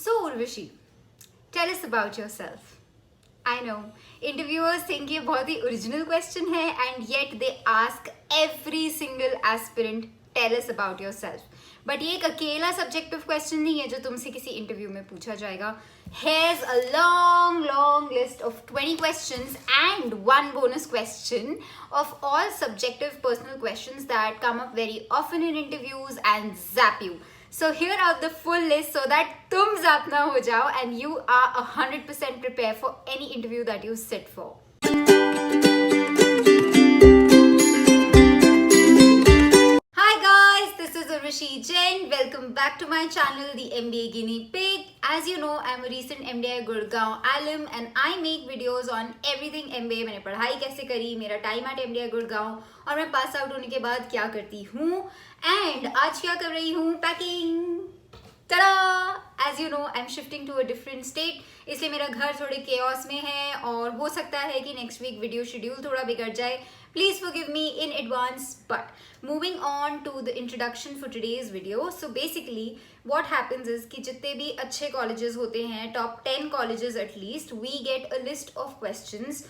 So, Urvashi, tell us about yourself. I know, interviewers think ये बहुत ही original question है and yet they ask every single aspirant, tell us about yourself. But ये एक अकेला subjective question नहीं है जो तुमसे किसी interview में पूछा जाएगा. Here's a long list of 20 questions and one bonus question of all subjective personal questions that come up very often in interviews and zap you. So here are the full list so that तुम zap ना हो जाओ and you are 100% prepared for any interview that you sit for. Hi guys, this is Urvashi Jain. Welcome back to my channel, the MBA Guinea Pig. As you know, I'm a recent MBA Gurgaon alum and I make videos on everything MBA. मैंने पढ़ाई कैसे करी, मेरा time at MBA Gurgaon और मैं pass out होने के बाद क्या करती हूँ and आज क्या कर रही हूँ, packing. Ta-da! As you know, I'm shifting to a different state. इसलिए मेरा घर थोड़े chaos में है और हो सकता है कि next week video schedule थोड़ा बिगड़ जाए. Please forgive me in advance. But moving on to the introduction for today's video. So basically, what happens is कि जितने भी अच्छे colleges होते हैं, top 10 colleges at least, we get a list of questions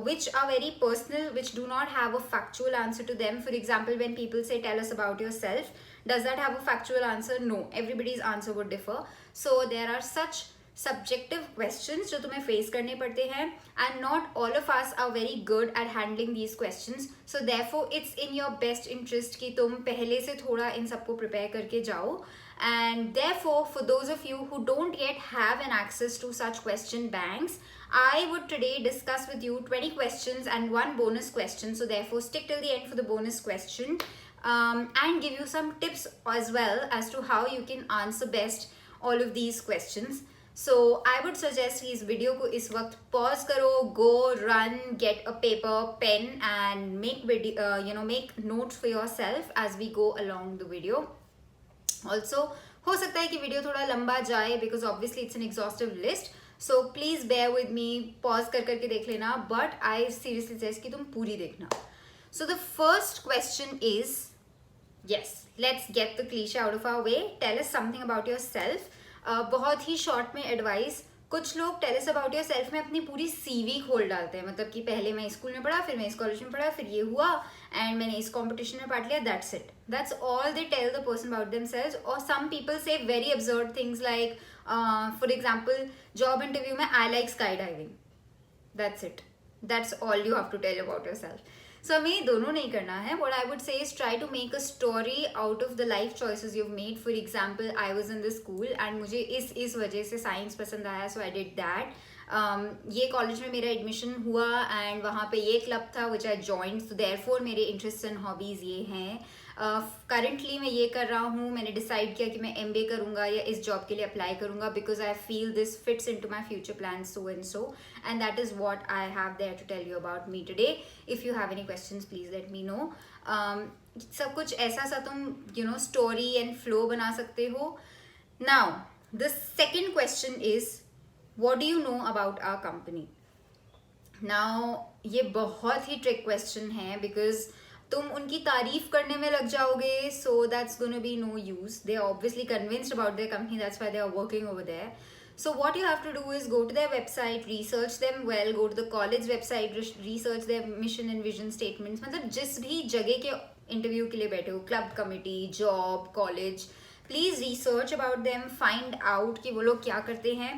which are very personal, which do not have a factual answer to them. For example, when people say, tell us about yourself, does that have a factual answer? No, everybody's answer would differ. So there are such subjective questions जो तुम्हें face करने पड़ते हैं and not all of us are very good at handling these questions. So therefore it's in your best interest कि तुम पहले से थोड़ा इन सबको prepare करके जाओ. And therefore, for those of you who don't yet have an access to such question banks, I would today discuss with you 20 questions and one bonus question. So therefore, stick till the end for the bonus question and give you some tips as well as to how you can answer best all of these questions. So I would suggest कि इस video को इस वक्त pause करो, go run, get a paper, pen and make video, make notes for yourself as we go along the video. Also, हो सकता है कि वीडियो थोड़ा लंबा जाए because obviously it's an exhaustive list. So please bear with me, pause कर करके देख लेना. But I seriously suggest कि तुम पूरी देखना. So the first question is, yes, let's get the cliche out of our way. Tell us something about yourself. बहुत ही short में एडवाइस. कुछ लोग tell us about your self में अपनी पूरी सीवी खोल डालते हैं, मतलब कि पहले मैं स्कूल में पढ़ा, फिर मैं इस कॉलेज में पढ़ा, फिर ये हुआ एंड मैंने इस कंपटीशन में पार्ट लिया. That's it. That's all they tell the person about themselves. और some people say very absurd things like for example job interview में I like sky diving. That's it. That's all you have to tell about your self. So हमें दोनों नहीं करना है. What I would say is try to make a story out of the life choices you've made. For example, I was in the school and मुझे इस वजह से science पसंद आया, so I did that. ये कॉलेज में मेरा admission हुआ एंड वहाँ पे ये क्लब था which I joined, so therefore मेरे interests and hobbies ये हैं. करंटली मैं ये कर रहा हूँ, मैंने डिसाइड किया कि मैं MBA करूँगा या इस जॉब के लिए अप्लाई करूँगा because I feel this fits into my future plan so and that is what I have there to tell you about me today. If you have any questions please let me know. सब कुछ ऐसा सा तुम story and flow बना सकते हो. Now the second question is, what do you know about our company. Now ये बहुत ही ट्रिक क्वेश्चन है बिकॉज तुम उनकी तारीफ करने में लग जाओगे, so that's going to be no use. They are obviously convinced about their company, that's why they are working over there. So what you have to do is go to their website, research them well, go to the college website, research their mission and vision statements. मतलब जिस भी जगह के interview के लिए बैठे हो, club committee, job, college, please research about them, find out कि वो लोग क्या करते हैं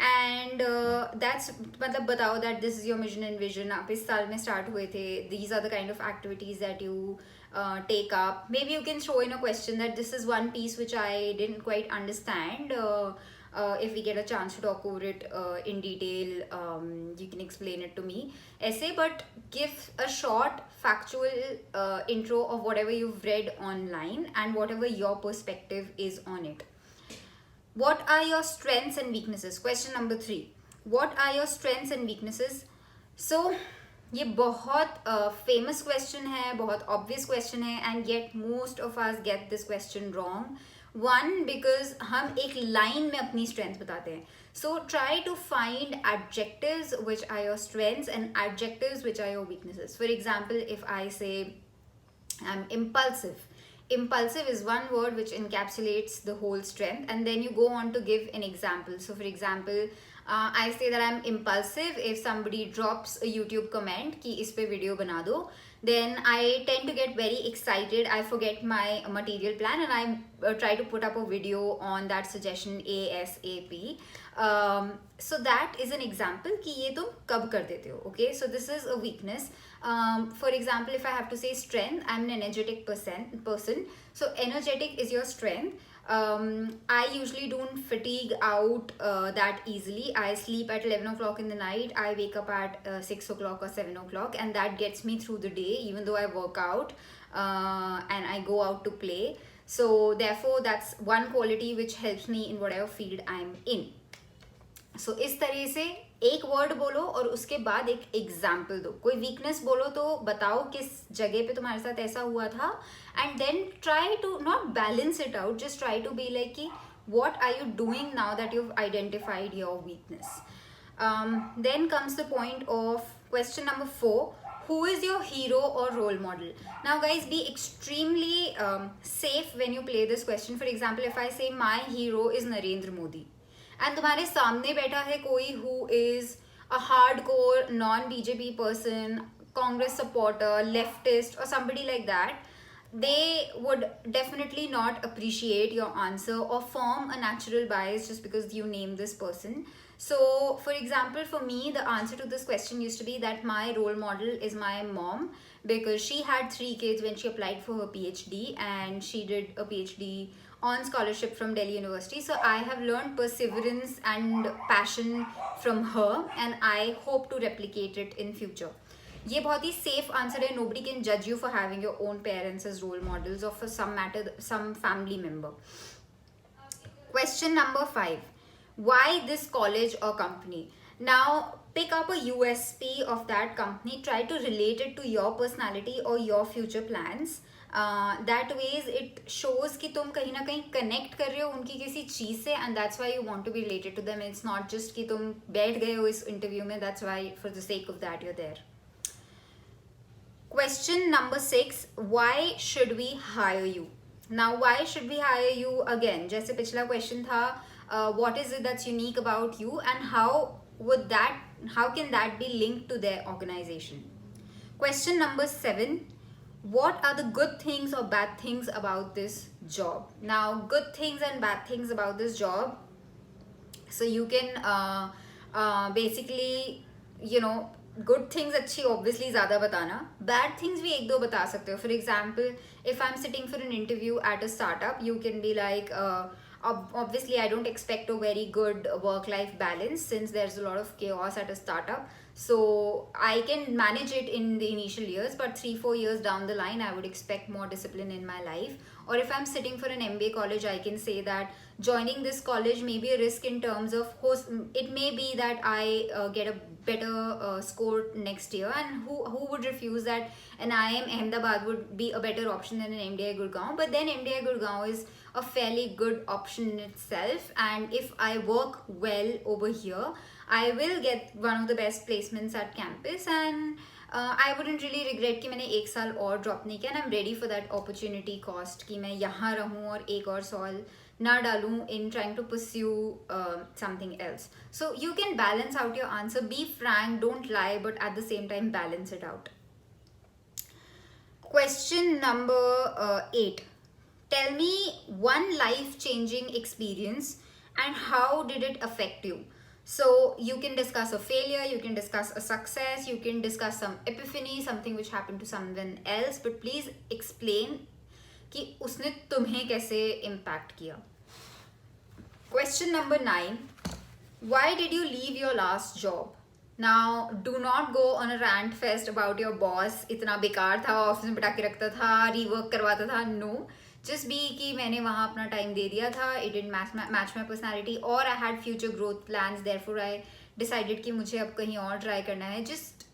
एंड दैट्स मतलब बताओ that this is your mission and vision. आप इस साल में स्टार्ट हुए थे, these are the kind of activities that you take up. Maybe you can throw in a question that this is one piece which I didn't quite understand. If we get a chance to talk over it in detail, you can explain it to me. Essay, but give a short factual intro of whatever you've read online and whatever your perspective is on it. What are your strengths and weaknesses? Question number 3. What are your strengths and weaknesses? So ये बहुत famous question है, बहुत obvious question है and yet most of us get this question wrong. One, because हम एक line में अपनी strength बताते हैं. So try to find adjectives which are your strengths and adjectives which are your weaknesses. For example, if I say I am impulsive, impulsive is one word which encapsulates the whole strength, and then you go on to give an example. So for example, I say that I'm impulsive if somebody drops a YouTube comment कि इस पे video बना दो, then I tend to get very excited. I forget my material plan and I try to put up a video on that suggestion ASAP. So that is an example कि ये तुम कब कर देते हो. Okay, so this is a weakness. For example, if I have to say strength, I'm an energetic person. So energetic is your strength. I usually don't fatigue out that easily. I sleep at 11 o'clock in the night. I wake up at 6 o'clock or 7 o'clock, and that gets me through the day, even though I work out and I go out to play. So therefore, that's one quality which helps me in whatever field I'm in. So इस तरह से एक word बोलो और उसके बाद एक example दो. कोई वीकनेस बोलो तो बताओ किस जगह पे तुम्हारे साथ ऐसा हुआ था, and then try to not balance it out, just try to be like कि what are you doing now that you've identified your weakness. Then comes the point of question number 4. Who is your hero or role model? Now guys, be extremely safe when you play this question. For example, if I say my hero is Narendra Modi, and तुम्हारे सामने बैठा है कोई who is a hardcore non-BJP person, Congress supporter, leftist or somebody like that, they would definitely not appreciate your answer or form a natural bias just because you name this person. So for example, for me, the answer to this question used to be that my role model is my mom, because she had 3 kids when she applied for her PhD, and she did a PhD on scholarship from Delhi University. So I have learned perseverance and passion from her, and I hope to replicate it in future. ये बहुत ही safe answer है. Nobody can judge you for having your own parents as role models or for some family member. Question number 5. Why this college or company? Now pick up a USP of that company. Try to relate it to your personality or your future plans. That ways it shows कि तुम कहीं ना कहीं connect कर रहे हो उनकी किसी चीज़ से, and that's why you want to be related to them. It's not just कि तुम बैठ गए हो इस interview में. That's why for the sake of that you're there. Question number 6. Why should we hire you? Now why should we hire you? Again, जैसे पिछला question था, what is it that's unique about you, and how can that be linked to their organization? Question number 7. What are the good things or bad things about this job? Now good things and bad things about this job, so you can basically, you know, good things अच्छी obviously ज़्यादा बताना, bad things भी एक दो बता सकते हो. For example, if I'm sitting for an interview at a startup, you can be like, obviously I don't expect a very good work-life balance since there's a lot of chaos at a startup. So I can manage it in the initial years, but 3-4 years down the line, I would expect more discipline in my life. Or if I'm sitting for an MBA college, I can say that joining this college may be a risk in terms of it may be that I get a better score next year, and who would refuse that an IIM Ahmedabad would be a better option than an MDI Gurgaon. But then MDI Gurgaon is a fairly good option in itself, and if I work well over here, I will get one of the best placements at campus, and I wouldn't really regret कि मैंने एक साल और drop नहीं किया, and I'm ready for that opportunity cost कि मैं यहाँ रहूँ और एक और साल ना डालूँ in trying to pursue something else. So you can balance out your answer. Be frank, don't lie, but at the same time balance it out. Question number 8. Tell me one life-changing experience and how did it affect you? So you can discuss a failure, you can discuss a success, you can discuss some epiphany, something which happened to someone else, but please explain कि उसने तुम्हें कैसे impact किया. Question number 9. Why did you leave your last job? Now do not go on a rant fest about your boss. इतना बेकार था, office में बिठा के रखता था, rework करवाता था. No. Just be कि मैंने वहाँ अपना time दे दिया था, it didn't match my personality, or I had future growth plans, therefore I decided कि मुझे अब कहीं और try करना है. Just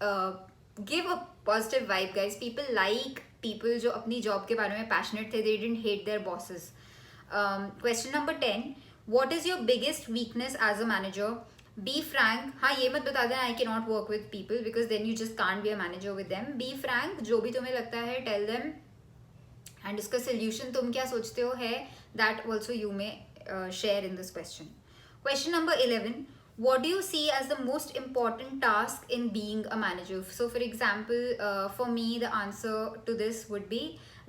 give a positive vibe, guys. People like people जो अपनी job के बारे में passionate थे. They didn't hate their bosses. Question number 10. What is your biggest weakness as a manager? Be frank. हाँ ये मत बता देना I cannot work with people, because then you just can't be a manager with them. Be frank. जो भी तुम्हें लगता है tell them. एंड उसका सोल्यूशन तुम क्या सोचते हो है, that also you may share in this question. Question number 11. What do you see as the most important task in being a manager? So, for example, for me, the answer to this would be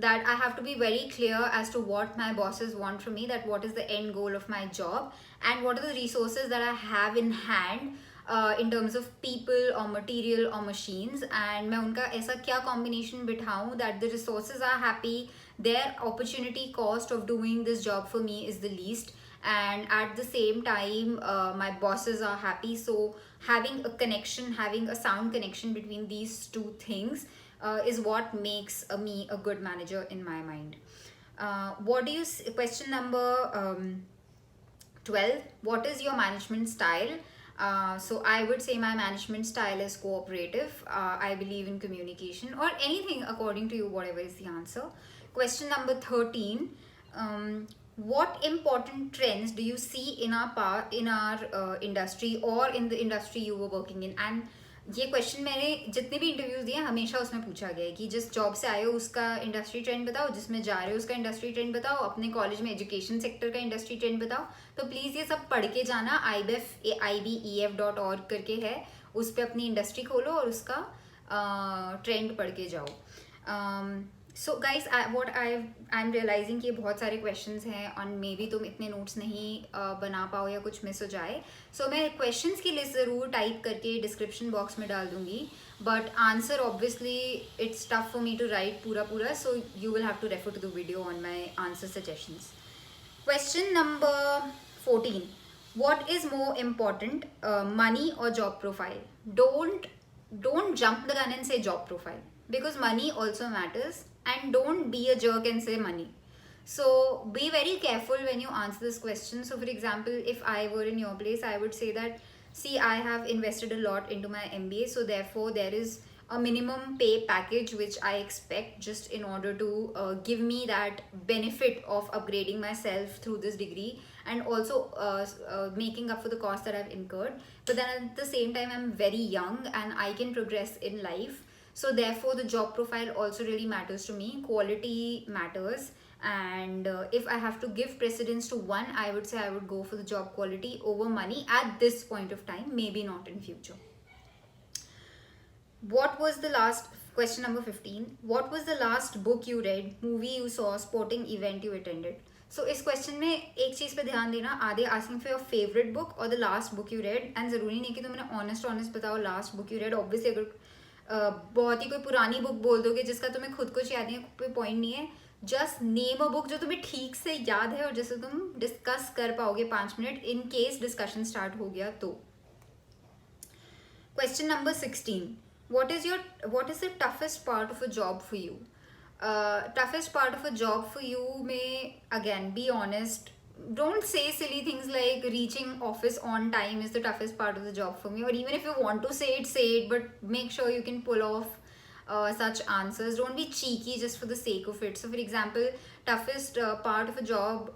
that I have to be very clear as to what my bosses want from me, that what is the end goal of my job, and what are the resources that I have in hand in terms of people or material or machines, and मैं उनका ऐसा क्या combination बिठाऊँ that the resources are happy, their opportunity cost of doing this job for me is the least, and at the same time my bosses are happy. So having a connection, having a sound connection between these two things is what makes me a good manager in my mind. What do you question number 12. What is your management style? So I would say my management style is cooperative. I believe in communication, or anything according to you, whatever is the answer. Question number 13. What important trends do you see in our industry or in the industry you were working in? And ये question मैंने जितने भी interviews दिए हमेशा उसमें पूछा गया है कि जिस जॉब से आए हो उसका इंडस्ट्री ट्रेंड बताओ, जिसमें जा रहे हो उसका इंडस्ट्री ट्रेंड बताओ, अपने कॉलेज में एजुकेशन सेक्टर का इंडस्ट्री ट्रेंड बताओ. तो प्लीज़ ये सब पढ़ के जाना. ibef.org करके है, उस पर अपनी इंडस्ट्री खोलो और उसका ट्रेंड पढ़ के जाओ. So guys what I am realizing कि बहुत सारे क्वेश्चंस हैं और मे बी तुम इतने नोट्स नहीं बना पाओ या कुछ मिस हो जाए. सो मैं क्वेश्चंस की लिस्ट ज़रूर टाइप करके डिस्क्रिप्शन बॉक्स में डाल दूंगी, but answer obviously it's tough for me to write पूरा, so you will have to refer to the video on my answer suggestions. Question number 14. What is more important, money or job profile? Don't jump the gun and say job profile, because money also matters, and don't be a jerk and say money. So be very careful when you answer this question. So for example, if I were in your place, I would say that, see, I have invested a lot into my MBA, so therefore there is a minimum pay package which I expect just in order to give me that benefit of upgrading myself through this degree, and also making up for the cost that I've incurred. But then at the same time, I'm very young and I can progress in life. So therefore the job profile also really matters to me. Quality matters, and if I have to give precedence to one, I would say I would go for the job quality over money at this point of time, maybe not in future. What was the last question number 15? What was the last book you read, movie you saw, sporting event you attended? So इस question में एक चीज़ पे ध्यान देना, आधे asking for your favourite book और the last book you read. And ज़रूरी नहीं कि तुमने ऑनेस्ट बताओ last book you read. Obviously अगर बहुत ही कोई पुरानी बुक बोल दोगे जिसका तुम्हें खुद कुछ याद नहीं है, कोई पॉइंट नहीं है. जस्ट नेम अ बुक जो तुम्हें ठीक से याद है और जिसे तुम डिस्कस कर पाओगे 5 minute in case discussion start हो गया तो. Question number 16. What is the toughest part of a job for you? Toughest part of a job for you may, again, be honest. Don't say silly things like reaching office on time is the toughest part of the job for me, or even if you want to say it, but make sure you can pull off such answers. Don't be cheeky just for the sake of it. So for example, toughest part of a job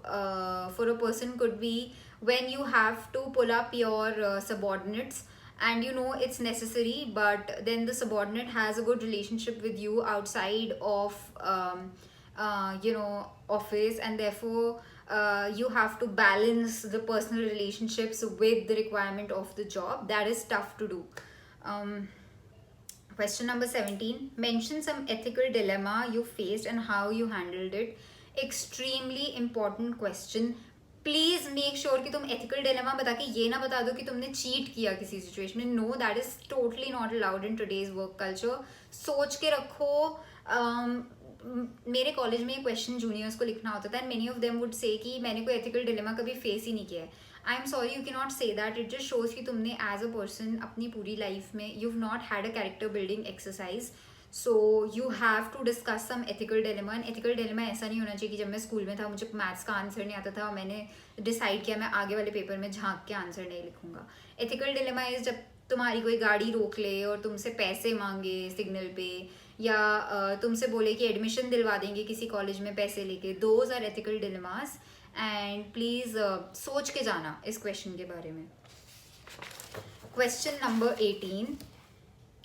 for a person could be when you have to pull up your subordinates, and you know it's necessary, but then the subordinate has a good relationship with you outside of office, and therefore you have to balance the personal relationships with the requirement of the job. That is tough to do. Question number 17. Mention some ethical dilemma you faced and how you handled it. Extremely important question. Please make sure कि तुम ethical dilemma बता के ये ना बता दो कि तुमने चीट किया किसी सिचुएशन में. No, that is totally not allowed in today's work culture. सोच के रखो. मेरे कॉलेज में क्वेश्चन जूनियर्स को लिखना होता था, and many of them would say कि मैंने कोई एथिकल डिलेमा कभी फेस ही नहीं किया है. I am sorry, you can not say that. It just shows कि तुमने एज अ पर्सन अपनी पूरी लाइफ में you have not had a character building exercise. So you have to discuss some ethical dilemma. And ethical dilemma ऐसा नहीं होना चाहिए कि जब मैं स्कूल में था मुझे मैथ्स का आंसर नहीं आता था और मैंने डिसाइड किया मैं आगे वाले पेपर में झांक के आंसर नहीं लिखूंगा. एथिकल डिलेमा इज जब तुम्हारी कोई गाड़ी रोक ले और तुमसे पैसे मांगे सिग्नल पे, या तुमसे बोले कि एडमिशन दिलवा देंगे किसी कॉलेज में पैसे लेके. Those are ethical dilemmas, and please सोच के जाना इस क्वेश्चन के बारे में. Question number 18.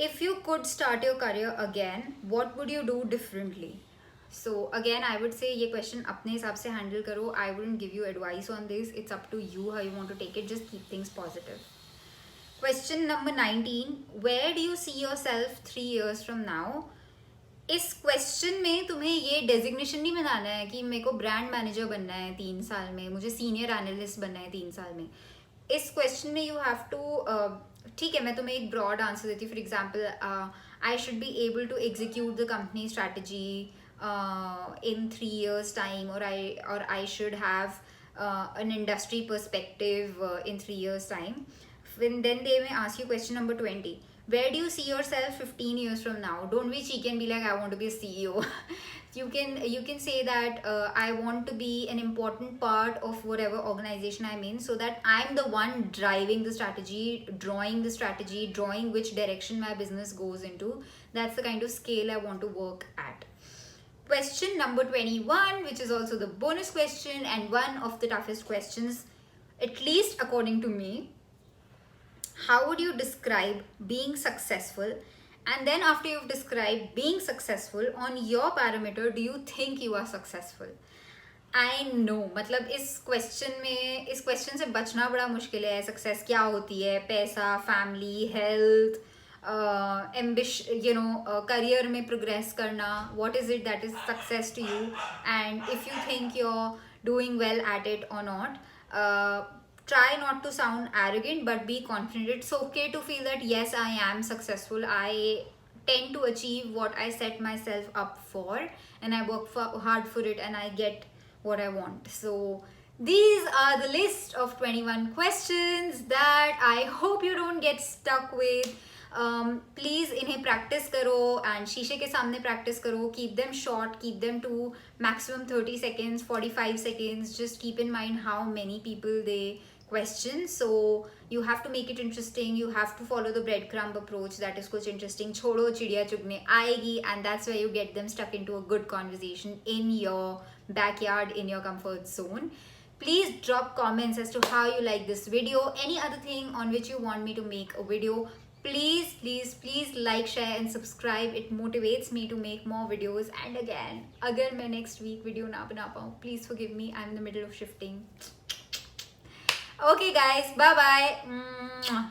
If you could start your career again, what would you do differently? So again, I would say ये question अपने हिसाब से handle करो. I wouldn't give you advice on this. It's up to you how you want to take it. Just keep things positive. Question number 19. Where do you see yourself 3 years from now? इस question में तुम्हें ये designation नहीं बनाना है कि मेरे को brand manager बनना है 3 साल में, मुझे सीनियर एनालिस्ट बनना है 3 साल में. इस क्वेश्चन में यू हैव टू, ठीक है, मैं तुम्हें एक ब्रॉड आंसर देती हूँ. For example, I should be able to execute the company strategy in 3 years time, or I should have an industry perspective in 3 years time. Then they may ask you question number 20. Where do you see yourself 15 years from now? Don't be cheeky and be like, I want to be a CEO. You can say that I want to be an important part of whatever organization I'm in, so that I'm the one driving the strategy, drawing which direction my business goes into. That's the kind of scale I want to work at. Question number 21, which is also the bonus question and one of the toughest questions, at least according to me. How would you describe being successful? And then after you've described being successful, on your parameter, do you think you are successful? I know, मतलब इस question से बचना बड़ा मुश्किल है. Success क्या होती है? पैसा, फैमिली, हेल्थ, करियर में प्रोग्रेस करना. What is it that is success to you? And if you think you are doing well at it और not, try not to sound arrogant, but be confident. It's okay to feel that yes, I am successful. I tend to achieve what I set myself up for, and I work hard for it, and I get what I want. So these are the list of 21 questions that I hope you don't get stuck with. Please इन्हें practice करो and शीशे के सामने practice करो. Keep them short, keep them to maximum 30 seconds, 45 seconds. Just keep in mind how many people they question. So you have to make it interesting. You have to follow the breadcrumb approach. That is कुछ interesting. छोड़ो चिड़िया चुगने आएगी, and that's where you get them stuck into a good conversation in your backyard, in your comfort zone. Please drop comments as to how you like this video. Any other thing on which you want me to make a video, please like, share and subscribe. It motivates me to make more videos. And again, अगर मैं next week video ना बना पाऊँ, please forgive me. I'm in the middle of shifting. Okay guys, bye bye.